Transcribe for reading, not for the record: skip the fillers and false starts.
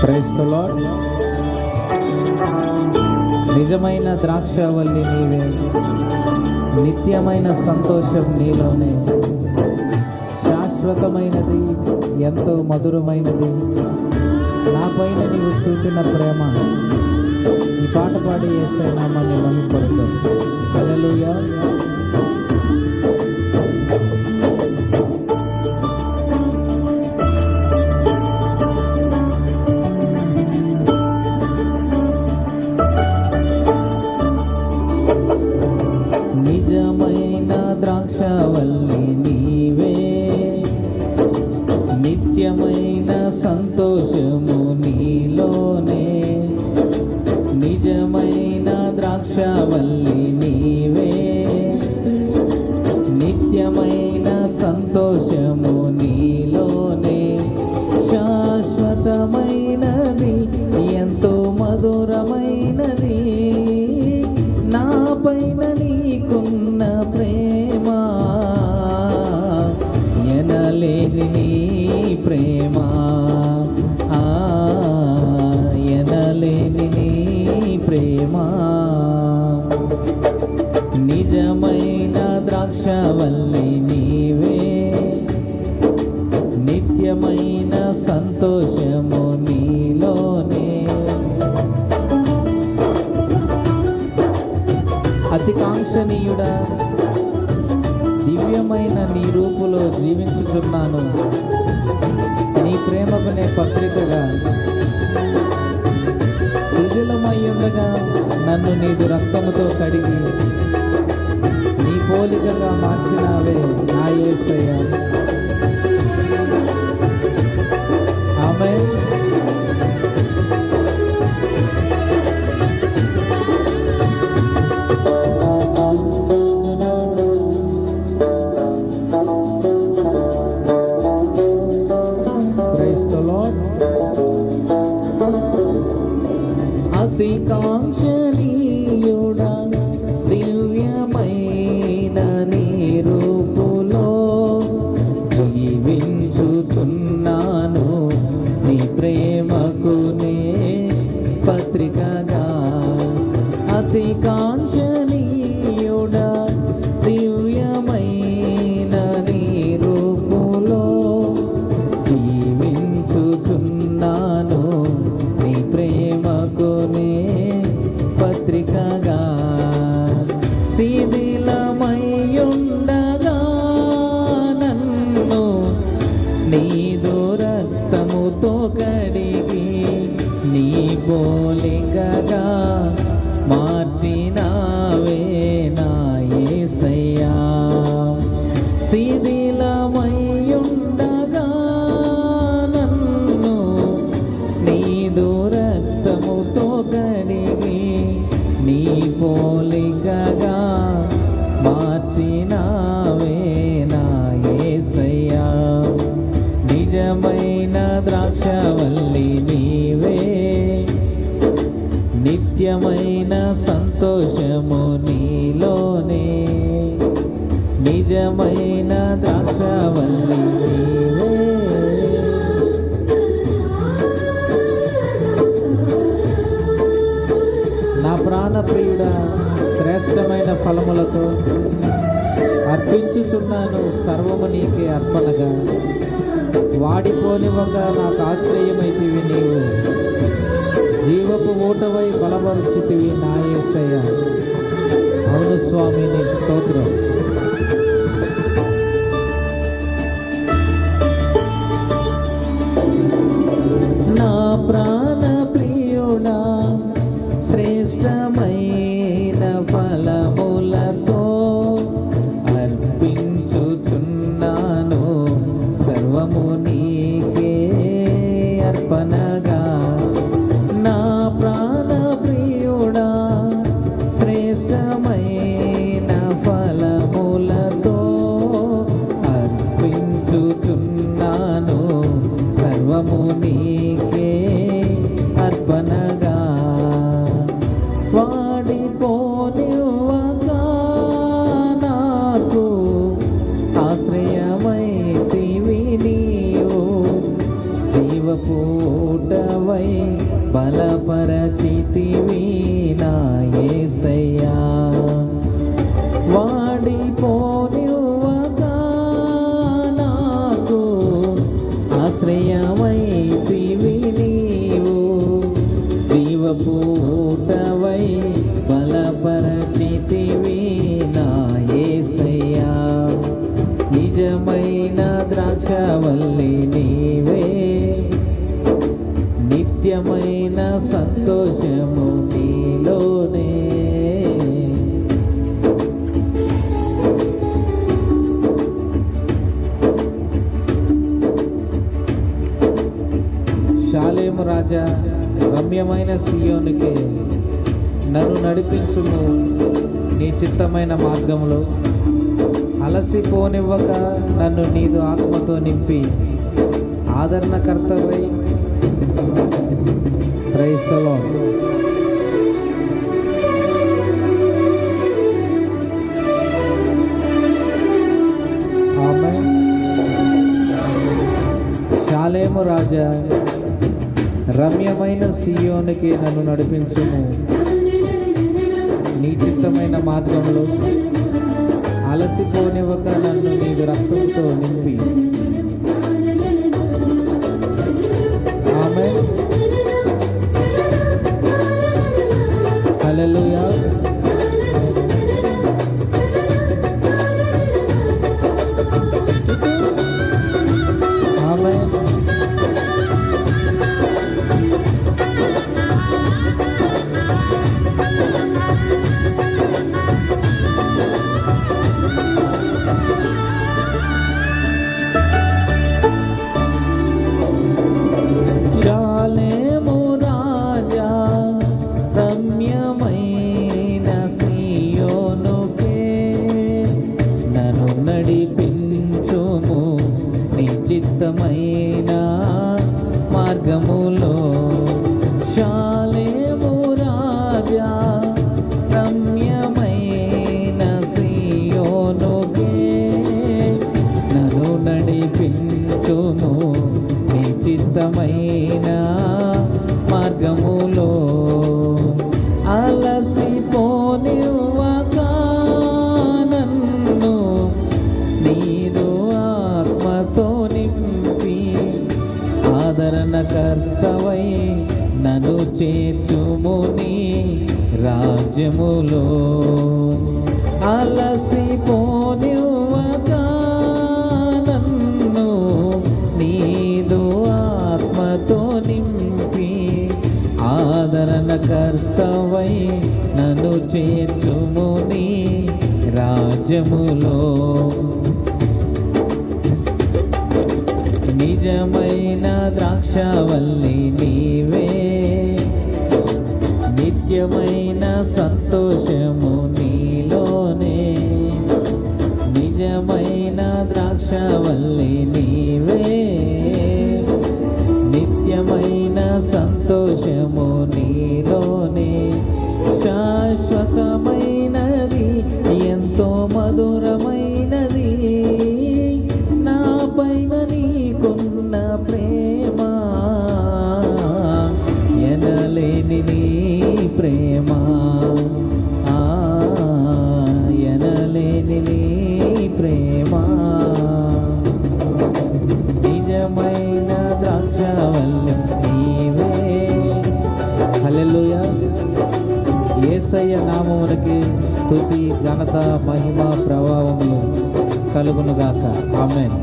Praise the lord. నిజమైన ద్రాక్షావల్లి నీవే, నిత్యమైన సంతోషం నీలోనే, శాశ్వతమైనది, ఎంతో మధురమైనది నా పైన నీవు చూపిన ప్రేమ. ఈ పాట పాడి యేసయ్య నామాన్ని మహిమపడతాం. హల్లెలూయా. నిజమైన ద్రాక్షావల్లి నీవే, నిత్యమైన సంతోషము నీలోనే. నిజమైన ద్రాక్షావల్లి నీవే, నిత్యమైన సంతోషము నీలోనే, శాశ్వతమైనది, ఎంతో మధురమైనది నా పైన నీకున్న ప్రేమ. ఎనలేని నీ ప్రేమ, ఎనలేని నీ ప్రేమ. నిజమైన ద్రాక్షావల్లి నీవే, నిత్యమైన సంతోషము నీలోనే. అతి కాంక్షణీయుడా, దివ్యమైన నీ రూపులో జీవించుచున్నాను. నీ ప్రేమకు నే పత్రికగా శిథిలమై ఉండగా నన్ను నీదు రక్తముతో కడిగి నీ పోలికగా మార్చినావే నా యేసయ్య. ఆమేన్. అతి కాంక్షణీయుడా, దివ్యమైన నీ రూపులో జీవించుచున్నాను. నీ ప్రేమకు నే పత్రికగా. అతి కాంక్షణీయుడా, దివ్యమైన నీ రూపులో జీవించుచున్నాను. నీ ప్రేమకు నే పత్రికగా. శిథిలమయ్యుండగా నన్ను నీదు రక్తముతో కడిగి నీ పోలికగా మార్చినావే నా యేసయ్యా. శిథిలమయ్యుండగా నన్ను నీదు రక్తముతో కడిగి నీ పోలికగా మార్చినావే నా యేసయ్యా. నిజమైన ద్రాక్షావల్లి నీవే, నిత్యమైన సంతోషము నీలోనే. నిజమైన ద్రాక్షావల్లి నీవే. నా ప్రాణప్రియుడా, శ్రేష్టమైన ఫలములతో అర్పించుచున్నాను సర్వము నీకే అర్పణగా. వాడిపోనివ్వగా నాకు ఆశ్రయమైతివి నీవు, జీవపు ఊటవై బలపరుచితివి నా యేసయ్య. అవును స్వామి, నీకు స్తోత్రం. నా ప్రాణప్రియుడా, శ్రేష్టమైన ఫలములతో అర్పించుచున్నాను సర్వము నీకే అర్పణగా. నా ప్రాణప్రియుడా, శ్రేష్టమైన ఫలములతో అర్పించుచున్నాను సర్వము నీకే అర్పణగా. వాడిపోనివ్వగా నాకు ఆశ్రయమైతివి నీవు, పూటవై బలపరచితివి నా యేసయ్యా. వాడిపోనివ్వక నాకు ఆశ్రయమైతివి నీవు. దీవపూటవై బలపరచితివి నా యేసయ్యా. నిజమైన ద్రాక్షవల్లి నీవే, నిత్యమైన సంతోషము నీలోనే. షాలేము రాజా, రమ్యమైన సియోనుకే నన్ను నడిపించుము నీ చిత్తమైన మార్గంలో. అలసిపోనివ్వక నన్ను నీదు ఆత్మతో నింపి ఆదరణకర్తవై. Praise the Lord. ఆమేన్. షాలేము రాజా, రమ్యమైన సియోనుకి నన్ను నడిపించుము నీ చిత్తమైన మార్గంలో. అలసిపోనివ్వక నన్ను నీదు రక్తంతో నింపి. ఆమేన్. హల్లెలూయా. ఆమేన్. షాలేము రాజా, రమ్యమైన సియోనుకే నన్ను నడిపించుము నీ చిత్తమైన మార్గములో. షాలేము రాజా, రమ్యమైన సియోనుకే నన్ను నడిపించుము నీ చిత్తమైన మార్గములో. అలసిపోనివ్వక నన్ను నీదు ఆత్మతో నింపి ఆదరణకర్తవై నన్ను చేర్చుము నీ రాజ్యములో. అలసిపోనివ్వక నన్ను నీదు ఆత్మతో నింపి ఆదరణకర్తవై నన్ను చేర్చుము నీ రాజ్యములో. నిజమైన ద్రాక్షవల్లి నీవే, నిత్యమైన సంతోషము నీలోనే. నిజమైన ద్రాక్షవల్లి నీవే, నిత్యమైన సంతోషము నీలోనే. శాశ్వతమైనది, ఎంతో మధురమైనది నా పైన నీకున్న ప్రేమ. ఎనలేని నీ ప్రేమ, ఎనలేని నీ ప్రేమ. నిజమైన ద్రాక్షవల్లి నీవే. హల్లెలూయా. యేసయ్య నామమునకి స్తుతి, ఘనత, మహిమ, ప్రభావములు కలుగునుగాక. ఆమేన్.